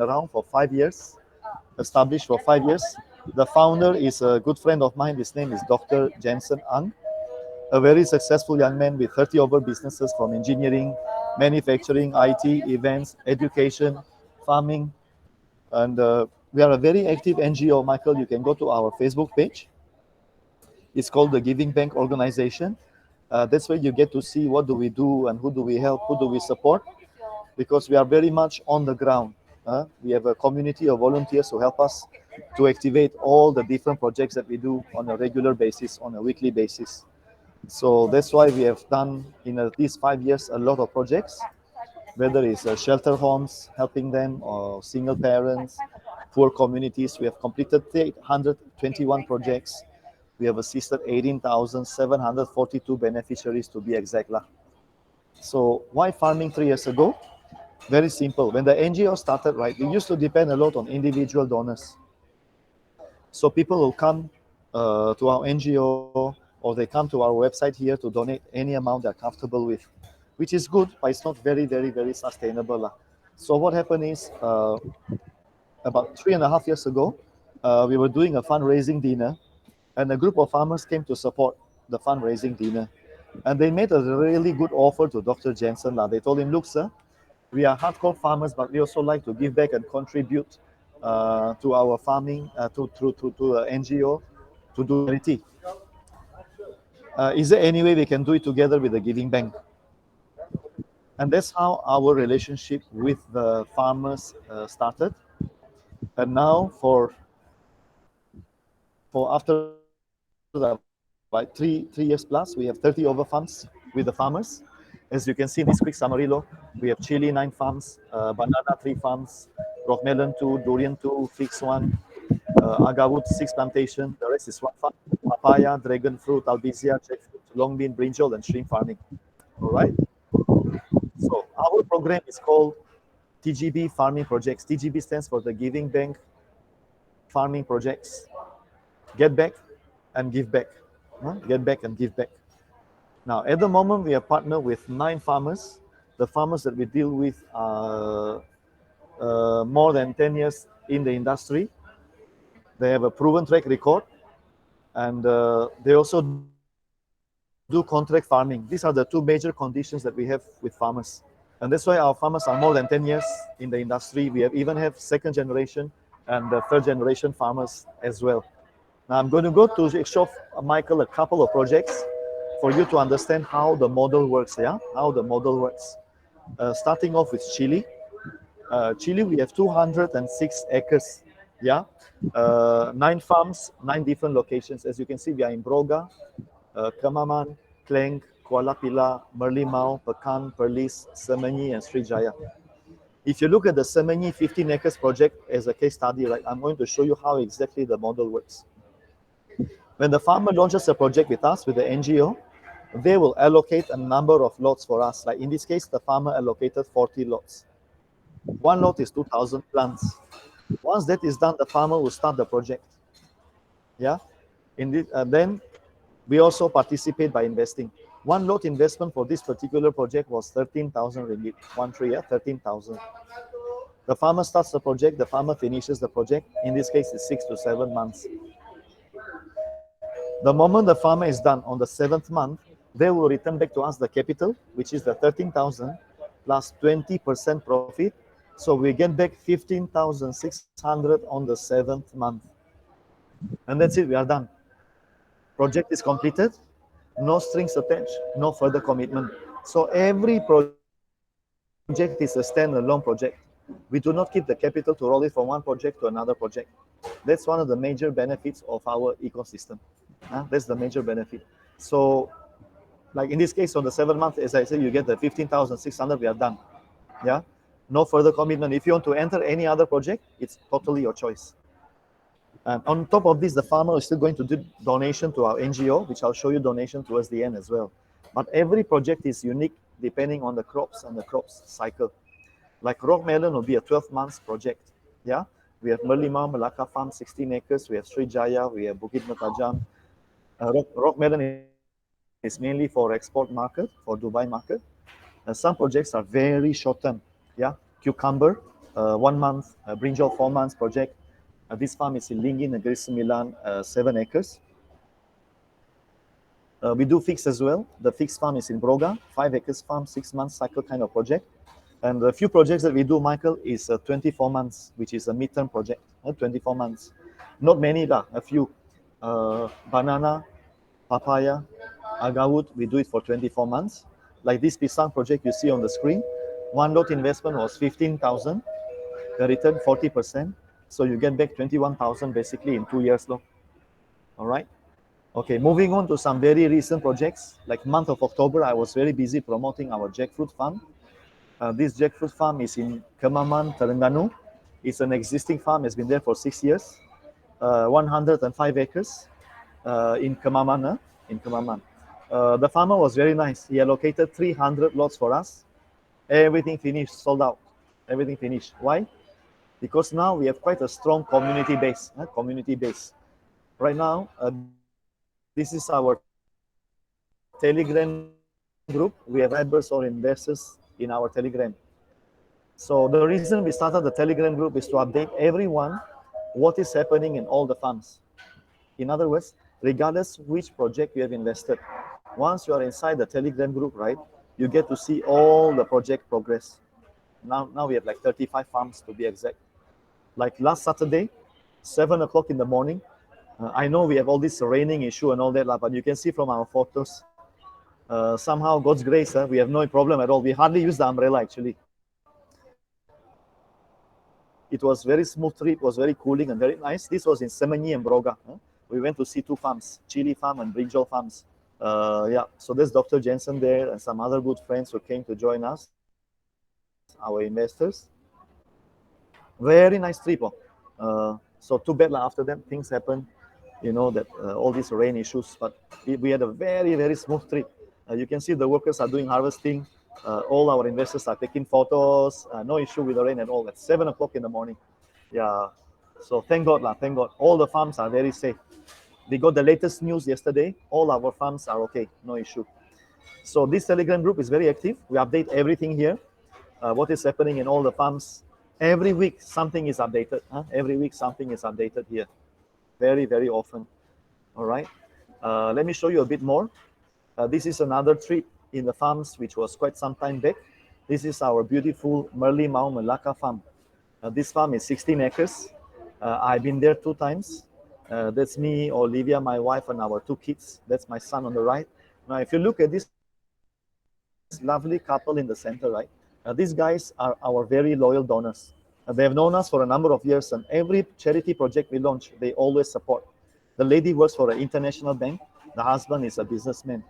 around for 5 years, established for 5 years. The founder is a good friend of mine. His name is Dr. Jensen Ang, a very successful young man with 30 over businesses from engineering, manufacturing, IT, events, education, farming. And we are a very active NGO, Michael. You can go to our Facebook page. It's called the Giving Bank Organization. That's where you get to see what do we do and who do we help, who do we support, because we are very much on the ground. We have a community of volunteers who help us to activate all the different projects that we do on a regular basis, on a weekly basis. So that's why we have done in these 5 years a lot of projects, whether it's shelter homes, helping them, or single parents, poor communities. We have completed 821 projects. We have assisted 18,742 beneficiaries to be exact. So why farming 3 years ago? Very simple. When the NGO started, right, we used to depend a lot on individual donors. So people will come to our NGO, or they come to our website here to donate any amount they're comfortable with, which is good, but it's not very, very, very sustainable. So what happened is about 3.5 years ago, we were doing a fundraising dinner, and a group of farmers came to support the fundraising dinner. And they made a really good offer to Dr. Jensen. They told him, look, sir, we are hardcore farmers, but we also like to give back and contribute to our farming, to NGO, to do charity. Is there any way we can do it together with the Giving Bank? And that's how our relationship with the farmers started. And now for after about three years plus, we have 30 over farms with the farmers. As you can see in this quick summary log, we have chili 9 farms, banana 3 farms, rock melon 2, durian 2, figs 1, agawut 6 plantation. The rest is 1 farm. Papaya, dragon fruit, albizia, jackfruit, long bean, brinjal, and shrimp farming. All right. So our program is called TGB Farming Projects. TGB stands for the Giving Bank Farming Projects. Get back and give back. Get back and give back. Now, at the moment, we are partnered with 9 farmers. The farmers that we deal with are more than 10 years in the industry. They have a proven track record, and they also do contract farming. These are the 2 major conditions that we have with farmers. And that's why our farmers are more than 10 years in the industry. We have even have second generation and third generation farmers as well. Now I'm going to go to show Michael a couple of projects for you to understand how the model works. How the model works. Starting off with Chile. Chile, we have 206 acres. 9 farms, 9 different locations. As you can see, we are in Broga, Kemaman, Klang, Kuala Pilar, Merlimau, Pekan, Perlis, Semenyi, and Srijaya. If you look at the Semenyi 15 acres project as a case study, right, I'm going to show you how exactly the model works. When the farmer launches a project with us, with the NGO, they will allocate a number of lots for us. Like in this case, the farmer allocated 40 lots. 1 lot is 2,000 plants. Once that is done, the farmer will start the project. Then we also participate by investing. 1 lot investment for this particular project was 13,000 ringgit. 13,000. The farmer starts the project, the farmer finishes the project. In this case, it's 6 to 7 months. The moment the farmer is done on the 7th month, they will return back to us the capital, which is the 13,000 plus 20% profit. So we get back 15,600 on the 7th month. And that's it, we are done. Project is completed, no strings attached, no further commitment. So every project is a standalone project. We do not keep the capital to roll it from one project to another project. That's one of the major benefits of our ecosystem. That's the major benefit. So, like in this case, on the 7th month, as I said, you get the 15,600, we are done. No further commitment. If you want to enter any other project, it's totally your choice. And on top of this, the farmer is still going to do donation to our NGO, which I'll show you donation towards the end as well. But every project is unique depending on the crops and the crops cycle. Like rock melon will be a 12 months project. We have Merlimau, Melaka Farm, 16 acres. We have Srijaya, we have Bukit Mertajam. Rock melon is mainly for export market, for Dubai market. Some projects are very short term. Cucumber, 1 month, brinjal 4 months project. This farm is in Linggi, Negeri Sembilan, 7 acres. We do fixed as well. The fixed farm is in Broga, 5 acres farm, 6 months cycle kind of project. And the few projects that we do, Michael, is 24 months, which is a midterm project. 24 months. Not many, lah, a few. Banana, papaya, agarwood, we do it for 24 months. Like this pisang project you see on the screen, one lot investment was 15,000. The return 40%. So you get back 21,000 basically in 2 years. All right. Okay, moving on to some very recent projects. Like month of October, I was very busy promoting our jackfruit farm. This jackfruit farm is in Kemaman, Terengganu. It's an existing farm, has been there for 6 years. 105 acres in Kemaman. In Kemaman. The farmer was very nice. He allocated 300 lots for us. Everything finished, sold out. Everything finished. Why? Because now we have quite a strong community base. Right now, this is our Telegram group. We have members or investors in our Telegram. So the reason we started the Telegram group is to update everyone what is happening in all the farms. In other words, regardless which project you have invested, once you are inside the Telegram group, right, you get to see all the project progress. Now we have like 35 farms to be exact. Like last Saturday, 7 o'clock in the morning, I know we have all this raining issue and all that, but you can see from our photos, somehow God's grace, we have no problem at all. We hardly use the umbrella actually. It was very smooth trip, was very cooling and very nice. This was in Semenyi and Broga. We went to see 2 farms, chili farm and brinjal farms. Yeah, so there's Dr. Jensen there and some other good friends who came to join us, our investors. Very nice trip. So too bad after that things happened, that all these rain issues, but we had a very, very smooth trip. You can see the workers are doing harvesting. All our investors are taking photos. No issue with the rain at all. At 7 o'clock in the morning. Yeah. So thank God. Thank God. All the farms are very safe. We got the latest news yesterday. All our farms are okay. No issue. So this Telegram group is very active. We update everything here. What is happening in all the farms. Every week something is updated. Every week something is updated here. Very, very often. All right. Let me show you a bit more. This is another trip in the farms, which was quite some time back. This is our beautiful Merlimau Melaka farm. This farm is 16 acres. I've been there 2 times. That's me, Olivia, my wife, and our 2 kids. That's my son on the right. Now, if you look at this lovely couple in the center, right? These guys are our very loyal donors. They have known us for a number of years, and every charity project we launch, they always support. The lady works for an international bank. The husband is a businessman.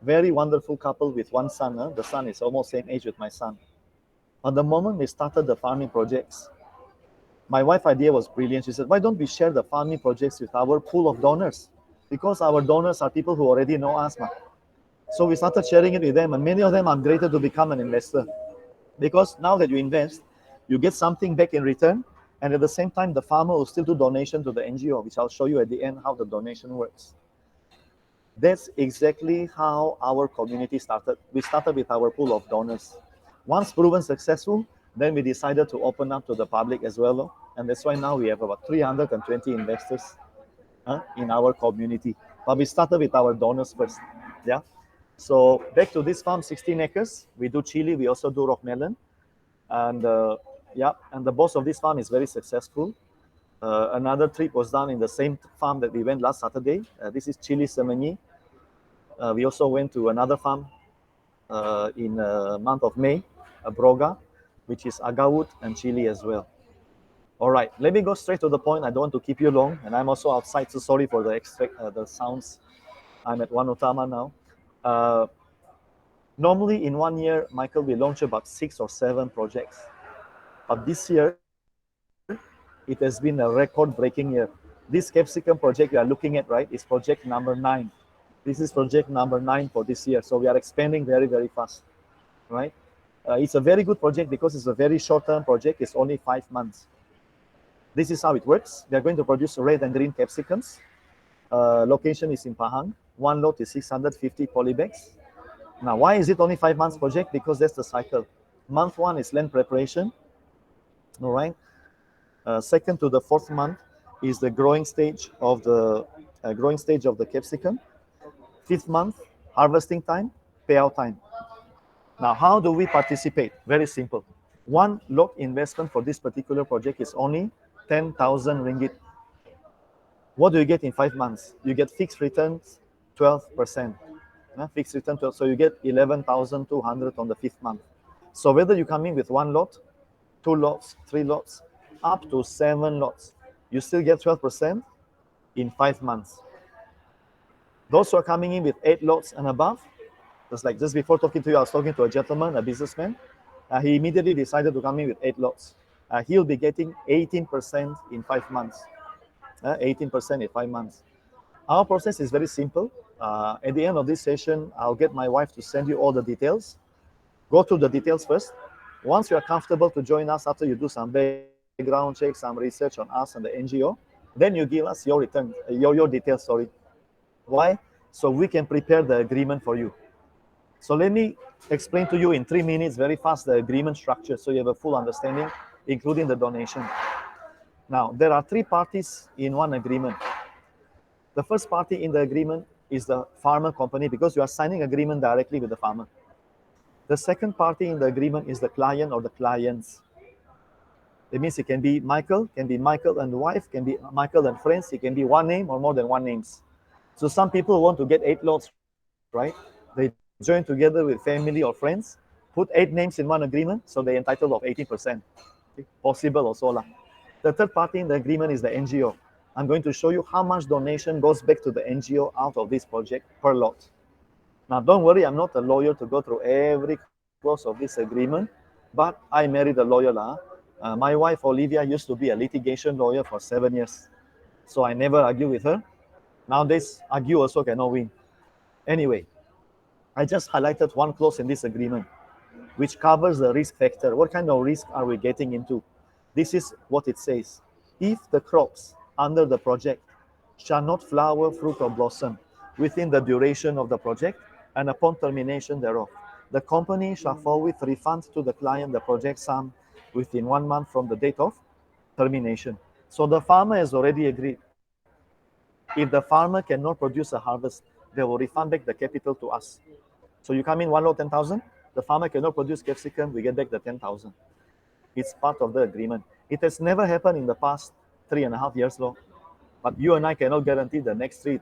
Very wonderful couple with 1 son. The son is almost same age with my son. At the moment we started the farming projects, my wife's idea was brilliant. She said, why don't we share the farming projects with our pool of donors? Because our donors are people who already know us. So we started sharing it with them, and many of them upgraded to become an investor. Because now that you invest, you get something back in return, and at the same time, the farmer will still do donation to the NGO, which I'll show you at the end how the donation works. That's exactly how our community started. We started with our pool of donors. Once proven successful, then we decided to open up to the public as well. And that's why now we have about 320 investors in our community. But we started with our donors first. Yeah. So back to this farm, 16 acres. We do chili. We also do rock melon. And and the boss of this farm is very successful. Another trip was done in the same farm that we went last Saturday. This is Chili Semenyi. We also went to another farm in the month of May, Broga, which is agarwood and chili as well. All right, let me go straight to the point. I don't want to keep you long, and I'm also outside, so sorry for the sounds. I'm at One Utama now. Normally in 1 year, Michael, we launch about 6 or 7 projects. But this year, it has been a record-breaking year. This capsicum project we are looking at, right, is project number 9. This is project number 9 for this year. So we are expanding very, very fast, right? It's a very good project because it's a very short-term project. It's only 5 months. This is how it works. We are going to produce red and green capsicums. Location is in Pahang. 1 lot is 650 polybags. Now, why is it only 5 months project? Because that's the cycle. Month 1 is land preparation. All right. Second to the fourth month is the growing stage of the capsicum. Fifth month, harvesting time, payout time. Now, how do we participate? Very simple. One lot investment for this particular project is only 10,000 ringgit. What do you get in 5 months? You get fixed returns 12%. Fixed return 12, so you get 11,200 on the fifth month. So whether you come in with one lot, two lots, three lots, up to seven lots, you still get 12% in 5 months. Those who are coming in with 8 lots and above, just before talking to you, I was talking to a gentleman, a businessman. He immediately decided to come in with 8 lots. He'll be getting 18% in 5 months. 18% in 5 months. Our process is very simple. At the end of this session, I'll get my wife to send you all the details. Go through the details first. Once you are comfortable to join us, after you do some background check, some research on us and the NGO, then you give us your return, your details. Sorry, why? So we can prepare the agreement for you. So let me explain to you in 3 minutes, very fast, the agreement structure, so you have a full understanding, including the donation. Now, there are three parties in one agreement. The first party in the agreement is the farmer company, because you are signing agreement directly with the farmer. The second party in the agreement is the client or the clients. It means it can be Michael and the wife, can be Michael and friends, it can be one name or more than one names. So some people want to get 8 lots, right? They join together with family or friends, put 8 names in one agreement, so they're entitled of 18%. Possible also lah. The third party in the agreement is the NGO. I'm going to show you how much donation goes back to the NGO out of this project per lot. Now, don't worry, I'm not a lawyer to go through every clause of this agreement, but I married a lawyer lah. My wife Olivia used to be a litigation lawyer for 7 years, so I never argue with her. Nowadays, argue also cannot win. Anyway, I just highlighted one clause in this agreement, which covers the risk factor. What kind of risk are we getting into? This is what it says. If the crops under the project shall not flower, fruit, or blossom within the duration of the project and upon termination thereof, the company shall forthwith refund to the client the project sum within 1 month from the date of termination. So the farmer has already agreed. If the farmer cannot produce a harvest, they will refund back the capital to us. So you come in one lot 10,000, the farmer cannot produce capsicum, we get back the 10,000. It's part of the agreement. It has never happened in the past 3.5 years long, but you and I cannot guarantee the next three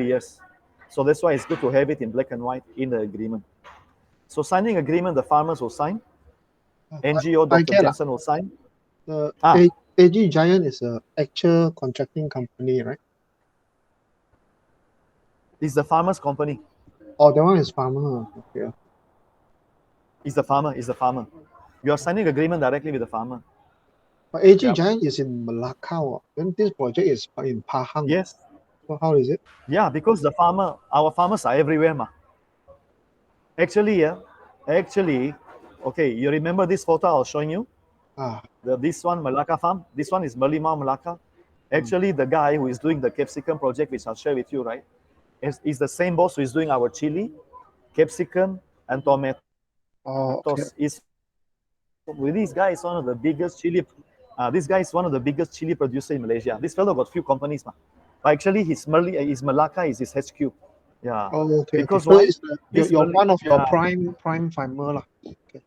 years. So that's why it's good to have it in black and white in the agreement. So signing agreement, the farmers will sign. NGO, I Dr. get Jensen will sign. the Ah, AG Giant is a actual contracting company, right? it's the farmer's company. Oh, that one is farmer. Okay. It's the farmer. It's the farmer. You are signing agreement directly with the farmer. But AG Yep. Giant is in Malacca. Oh. Then this project is in Pahang. Yes. So how is it? Yeah, because our farmers are everywhere, ma. Actually, yeah, actually, okay, you remember this photo I was showing you? Ah, This one, Malacca farm. This one is Merlimau, Malacca. Actually, the guy who is doing the capsicum project, which I'll share with you, right, is the same boss who is doing our chili, capsicum, and tomatoes. oh, okay. This guy is one of the biggest chili. This guy is one of the biggest chili producer in Malaysia. This fellow got few companies, ma. But actually, his Malacca is his HQ. Yeah, Oh, okay, okay. because So why? it's This you're one of your yeah, prime farmer lah. Okay.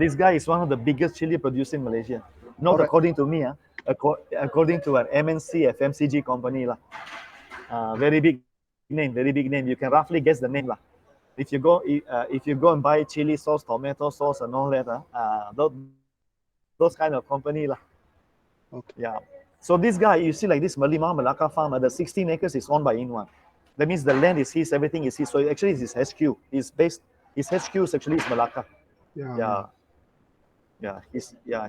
this guy is one of the biggest chili producer in Malaysia. Not All right. according to me, according to an MNC FMCG company lah. Very big name, very big name. You can roughly guess the name lah. If you go and buy chili sauce, tomato sauce, and all that, those kind of company lah. Okay. Yeah. So this guy, you see, like this Merlimau Malacca farm, the 16 acres is owned by Inwan. That means the land is his, everything is his. So actually, it's his HQ. His HQ is actually Malacca. Yeah, yeah. Yeah, yeah.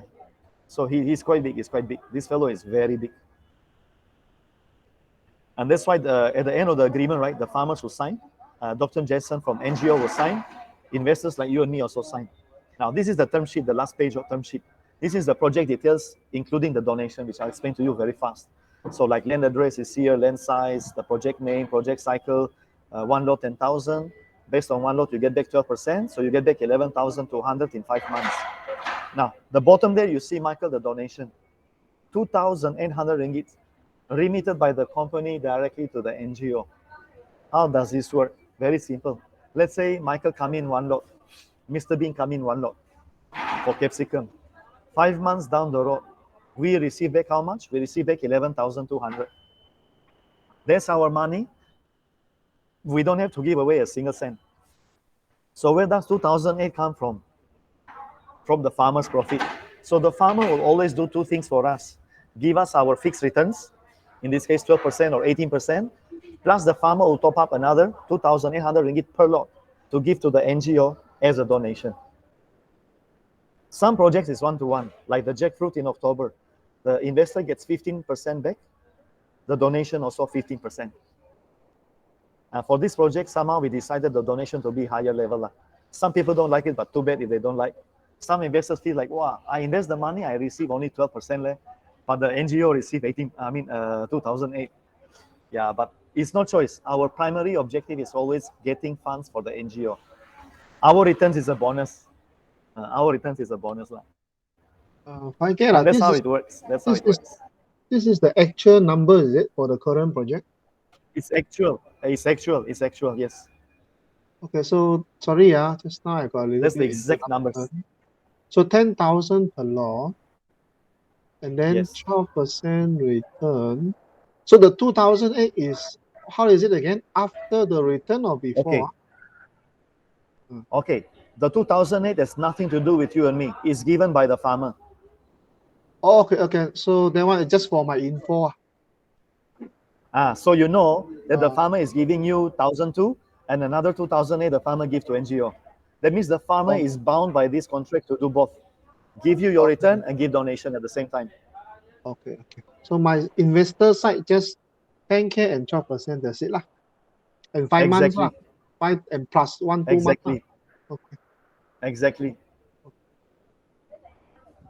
So he's quite big. He's quite big. This fellow is very big. And that's why at the end of the agreement, right, the farmers will sign. Dr. Jason from NGO will sign. Investors like you and me also sign. Now, this is the term sheet, the last page of term sheet. This is the project details, including the donation, which I'll explain to you very fast. So like land address is here, land size, the project name, project cycle, one lot 10,000. Based on one lot, you get back 12%. So you get back 11,200 in 5 months. Now, the bottom there, you see, Michael, the donation. 2,800 ringgit remitted by the company directly to the NGO. How does this work? Very simple. Let's say Michael come in one lot, Mr. Bean come in one lot for capsicum. 5 months down the road, we receive back how much? We receive back 11,200. That's our money. We don't have to give away a single cent. So where does 2008 come from? From the farmer's profit. So the farmer will always do two things for us. Give us our fixed returns, in this case 12% or 18%, plus the farmer will top up another 2,800 ringgit per lot to give to the NGO as a donation. Some projects is one-to-one, like the jackfruit in October. The investor gets 15% back, the donation also 15%. For this project, somehow we decided the donation to be higher level. Some people don't like it, but too bad if they don't like. Some investors feel like, wow, I invest the money, I receive only 12% left, but the NGO receive 2008. Yeah, but it's no choice. Our primary objective is always getting funds for the NGO. Our returns is a bonus. Our returns is a bonus. Fine, okay, That's how it works. That's how this it is works. this is the actual number, is it, for the current project? It's actual. It's actual. It's actual. Yes. Okay, so sorry, just now I got a little That's the bit exact numbers. interrupted. So 10,000 per lot, and then Yes. 12% return. So the 2008 is, how is it again? After the return or before? Okay. Okay. The 2008 has nothing to do with you and me. It's given by the farmer. Oh, okay. So that one is just for my info. So you know that the Uh, farmer is giving you 1,002 and another 2,008 the farmer gives to NGO. That means the farmer oh, is bound by this contract to do both. Give you your okay, return and give donation at the same time. okay. So my investor side just 10K and 12%, that's it lah. And 5 months lah. Exactly. 5 and plus 1, 2 months lah. Exactly. Okay, Exactly.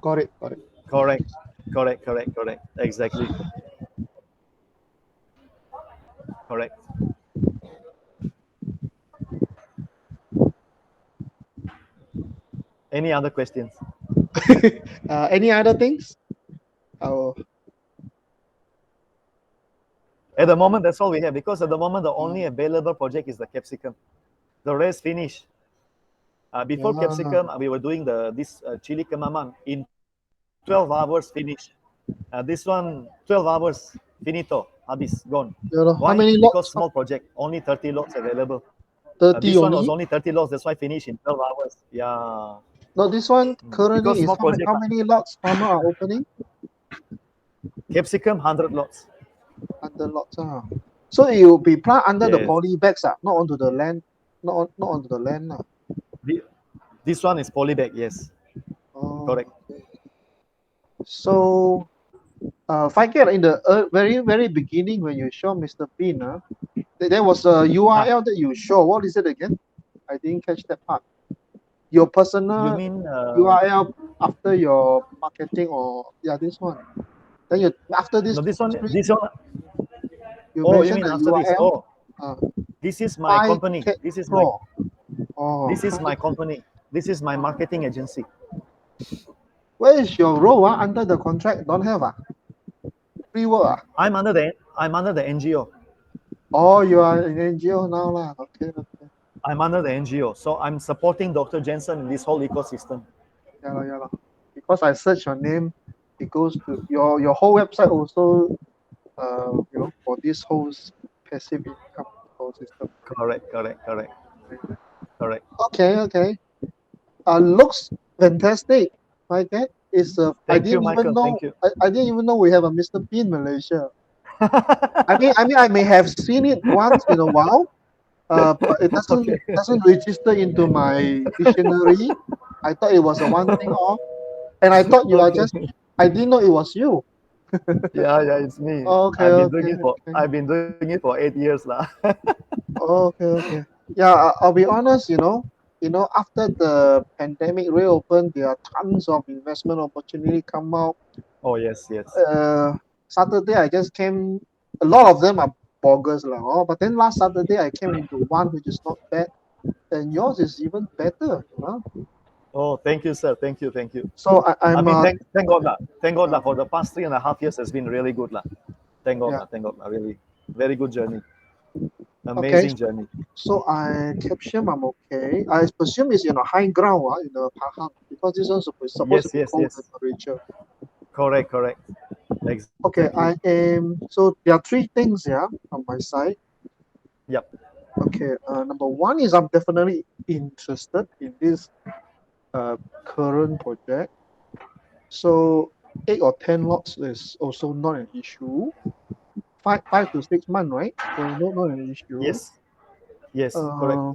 got it. Correct. Correct. Exactly. Correct. Any other questions? Any other things? Oh, At the moment, that's all we have because at the moment, the only available project is the capsicum. The rest finished. Before yeah. capsicum, we were doing this chili kemamang in 12 hours finish. This one, 12 hours, finito, habis, gone. How Why? many Because lots? small project, only 30 lots available. 30 This one was only? only 30 lots, that's why finished in 12 hours. Yeah. No, this one Because currently is small project, how many lots farmer are opening? capsicum, 100 lots. 100 lots. So it will be plant under the Yes. poly bags, not onto the land, not onto the land. This one is polybag, yes. Oh, Correct. so, Faikir, in the very beginning when you show Mr. Bean, there was a URL that you show. What is it again? I didn't catch that part. Your You personal mean URL after your marketing, or this one. Then you after this no, this one, screen, you oh, you mentioned mean the after this? URL. Oh, this is my company. 5K This is my Pro. Oh, this is my company. This is my marketing agency. where is your role under the contract? Don't have free work. I'm under the NGO. Oh, you are in NGO now lah. Okay. I'm under the NGO. So I'm supporting Dr. Jensen in this whole ecosystem. Yeah. Because I search your name, it goes to your whole website also. For this whole passive income ecosystem. Correct. Okay. Looks fantastic. Like that is I Thank you, didn't even Michael. know. Thank you. I didn't even know we have a Mr. Bean Malaysia. I may have seen it once in a while, but it doesn't register into my dictionary. I thought it was a one thing off, and I thought you are just. I didn't know it was you. Yeah, it's me. Okay. I've been doing it for 8 years lah. Okay. Yeah, I'll be honest. After the pandemic reopened, there are tons of investment opportunity come out. Oh yes. Saturday I just came. A lot of them are bogus lah. But then last Saturday I came into one which is not bad, and yours is even better. Oh, thank you, sir. Thank you, thank you. So I I'm mean, thank God lah. Thank God uh, lah. For the past 3.5 years has been really good lah. Thank God yeah. lah. Thank God lah. Really, very good journey. Okay. Amazing journey. So I caption I'm okay. I presume it's high ground, in the Pahang, because this one's supposed to Yes, be yes, cold yes. temperature. Correct, correct. Okay, Exactly. I am. So there are three things, on my side. Yep. Okay, number one is I'm definitely interested in this current project. So 8 or 10 lots is also not an issue. 5 to 6 months, right? So not an issue. Yes. Yes. Correct. Uh,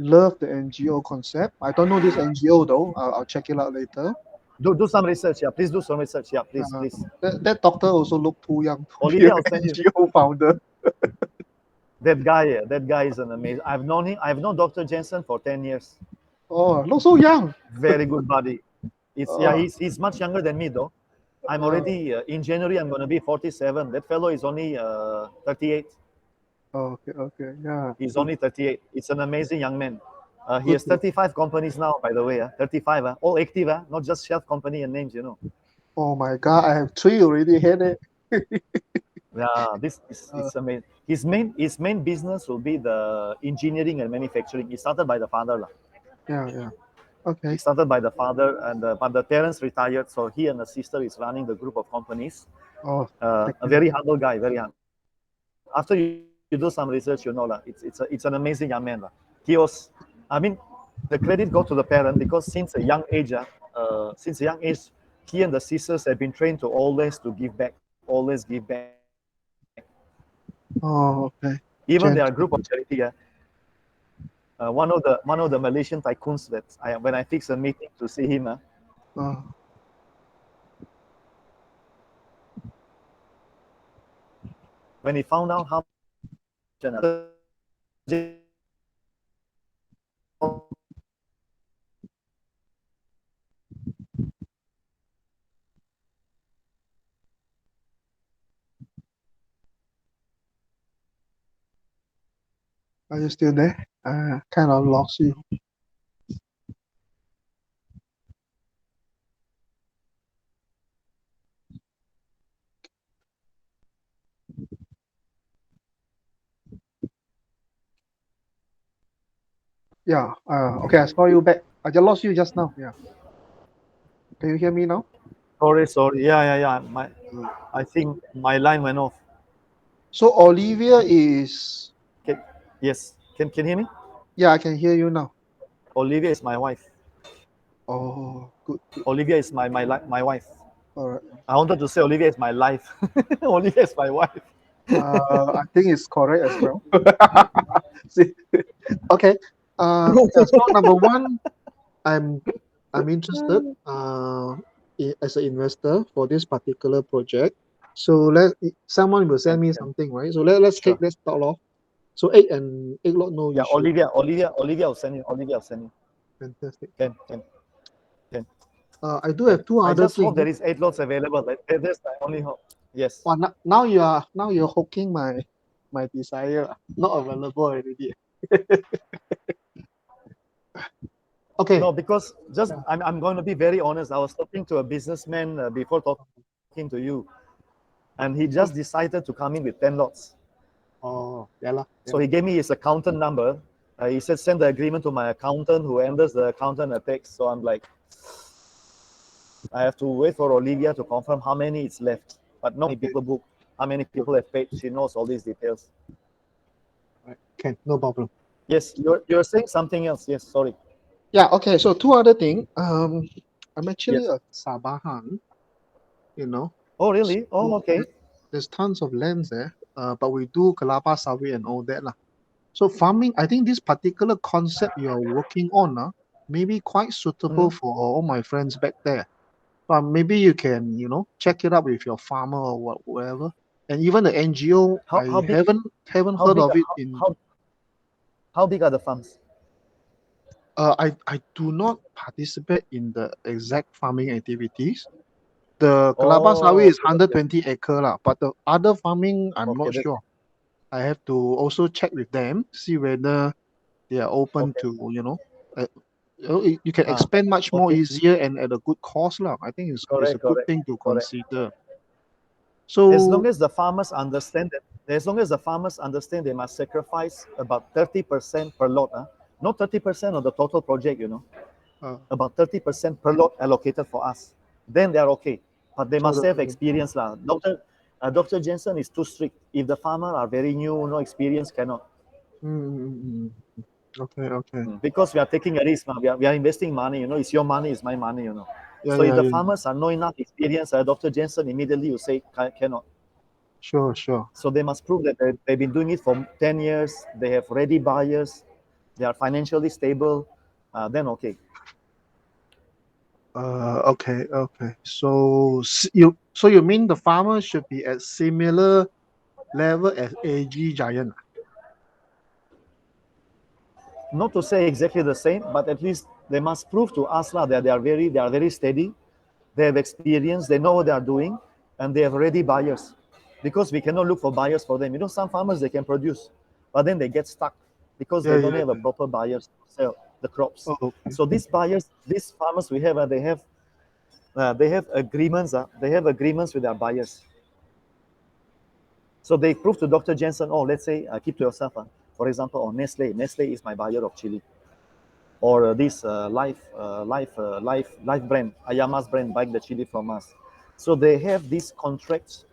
Love the NGO concept. I don't know this NGO though. I'll check it out later. Do some research. Yeah. Please do some research. Yeah. Please, Uh, please. that doctor also looked too young to be Olivia, an I'll send you. NGO founder. That guy. Yeah, that guy is an amazing. I've known him. I've known Dr. Jensen for 10 years. Oh, look so young. Very good buddy. It's yeah. Uh, He's much younger than me though. I'm uh, already in January. I'm going to be 47. That fellow is only 38. okay, okay, yeah. He's Good, only 38. It's an amazing young man. He good. has 35 companies now, by the way. 35, all active, not just shelf company and names. Oh my God, I have three already had it. Yeah, this is Uh, it's amazing. His main business will be the engineering and manufacturing. He started by the father, lah. yeah, yeah. He Okay. started by the father, and but the parents retired, so he and the sister is running the group of companies. Oh, A second. very humble guy, very humble. After you do some research, lah. It's an amazing young man, lah. He was, I mean, the credit go to the parent because since a young age, he and the sisters have been trained to always give back. Oh, Even okay. their group of Gen. charity, one of the Malaysian tycoons that when I fix a meeting to see him, Uh, when he found out how much are you still there? Kind of lost you. Yeah. Okay, I saw you back. I just lost you just now. Yeah. Can you hear me now? sorry. Yeah. Uh, I think my line went off. so Olivia is. Can, yes, can you hear me? Yeah, I can hear you now. Olivia is my wife. Oh, good, good. Olivia is my wife. All right. I wanted to say Olivia is my life. Olivia is my wife. I think it's correct as well. See, okay. Yeah, so number one, I'm I'm interested as an investor for this particular project. So someone will send me Can. something, right? So let's Sure. start off. So eight lot, no Yeah, issue. Olivia will send you. Olivia will send you. Fantastic. Can. I do Can. have two I other just hope things. there is 8 lots available. That's my only hope. Yes. Oh, now you're hooking my desire. Not available already. Okay. No, because just I'm going to be very honest. I was talking to a businessman before talking to you, and he just decided to come in with 10 lots. Oh, yeah lah. So he gave me his accountant number. He said send the agreement to my accountant, who handles the accountant a text. So I'm like, I have to wait for Olivia to confirm how many it's left. But not many Okay. people book, how many people have paid. She knows all these details. Right. Can, no problem. Yes, you're saying something else. Yes, sorry. Yeah, okay. So two other thing. I'm actually Yes. a Sabahan, you know. Oh, So really? Oh, okay. there's tons of lands there. But we do kelapa sawit and all that lah. So farming, I think this particular concept you're working on, may be quite suitable Mhm. for all my friends back there. But maybe you can, check it up with your farmer or whatever. And even the NGO, How I big? haven't How heard big? of it in. How big are the farms? I do not participate in the exact farming activities. The kelapa Oh, sawit is okay, okay, 120 acre lah, but the other farming, I'm okay. not sure. I have to also check with them, see whether they are open Okay. to, uh, you can Ah, expand much more okay. easier and at a good cost lah. I think it's a Correct, good correct, thing to correct. consider. As long So as the farmers understand that, as long as the farmers understand they must sacrifice about 30% per lot, not 30% of the total project, uh, about 30% per lot allocated for us. Then they are okay. But they so must have the experience. Lah. Dr. Jensen is too strict. If the farmer are very new, no experience, cannot. mm, okay. Because we are taking a risk. We are investing money. It's your money, it's my money. Yeah, So if yeah, the yeah. farmers are not enough experience, Dr. Jensen immediately will say cannot. Sure. So they must prove that they've been doing it for 10 years, they have ready buyers, they are financially stable, then okay. Okay. So you mean the farmer should be at similar level as AG Giant? Not to say exactly the same, but at least they must prove to us that they are very steady, they have experience, they know what they are doing, and they have ready buyers. Because we cannot look for buyers for them. Some farmers they can produce, but then they get stuck because Yeah, they yeah, don't have a yeah. proper buyers to sell the crops. Oh, okay. So these buyers, these farmers we have, they have agreements. They have agreements with their buyers. So they prove to Dr. Jensen, oh, let's say, keep to yourself. For example, or Nestle. Nestle is my buyer of chili. Or this life brand, Ayama's brand, buying the chili from us. So they have these contracts,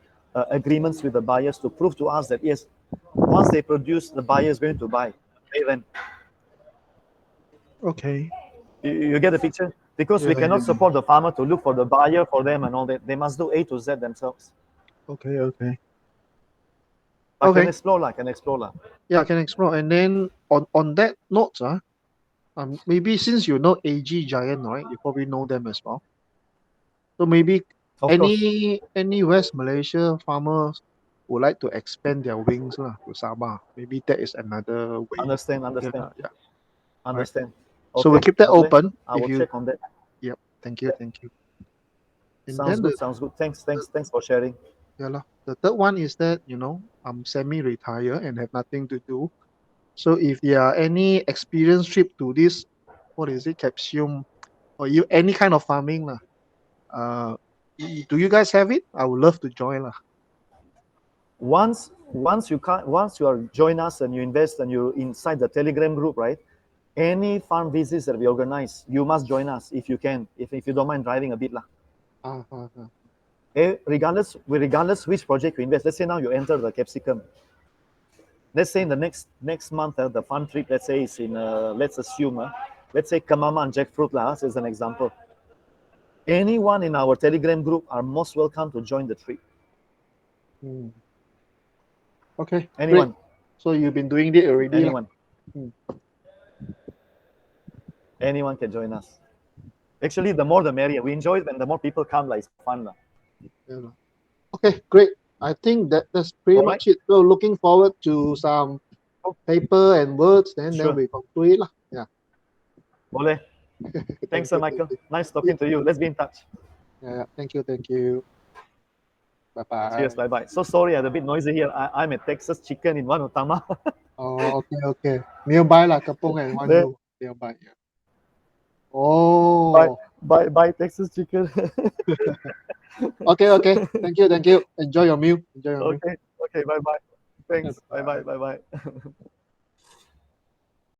agreements with the buyers to prove to us that yes, once they produce, the buyer is going to buy. Pay them. Okay. You get the picture? Because Yeah, we cannot yeah. support the farmer to look for the buyer for them and all that. They must do A to Z themselves. Okay. I can Okay. explore, I can explore. Lah. Yeah, I can explore. And then on that note, maybe since you know AG Giant, right? You probably know them as well. So maybe Of course. any West Malaysia farmers would like to expand their wings lah to Sabah. Maybe that is another way. Understand, Yeah, understand, yeah. Right. understand. So we'll Okay, keep that lovely. open. I If will you, check on that. yep. Thank you, Yeah. thank you. And Sounds then good, sounds good. Thanks, thanks, thanks for sharing. yeah lah. The third one is that I'm semi-retired and have nothing to do. So if there are any experience trip to this, what is it, capsule or any kind of farming lah, uh, do you guys have it? I would love to join lah. Once you are join us and you invest and you're inside the Telegram group, right? Any farm visits that we organize, you must join us if you can, if you don't mind driving a bit lah. Regardless which project you invest. Let's say now you enter the capsicum. Let's say in the next month, the fun trip, let's say is in let's assume, let's say Kamama and jackfruit lah, as an example. Anyone in our Telegram group are most welcome to join the trip. Hmm. Okay, great. Anyone, So you've been doing it already lah. anyone, anyone can join us. Actually, the more the merrier. We enjoy it when the more people come. It's fun lah. Yeah lah. Okay, great. I think that's pretty All right. much it. So looking forward to some paper and words, then Sure. we conclude lah. Yeah. Boleh. Thanks, Sir Michael. Nice talking to you. Let's be in touch. Yeah. Thank you. Bye. Cheers. Bye. So sorry, I'm a bit noisy here. I'm at Texas Chicken in One Utama. Oh, okay. Nearby lah, Kapong and One There. U. Nearby. Yeah. Oh. Bye, Texas Chicken. Okay. Thank you. Enjoy your meal. Okay. Bye. Thanks. Bye.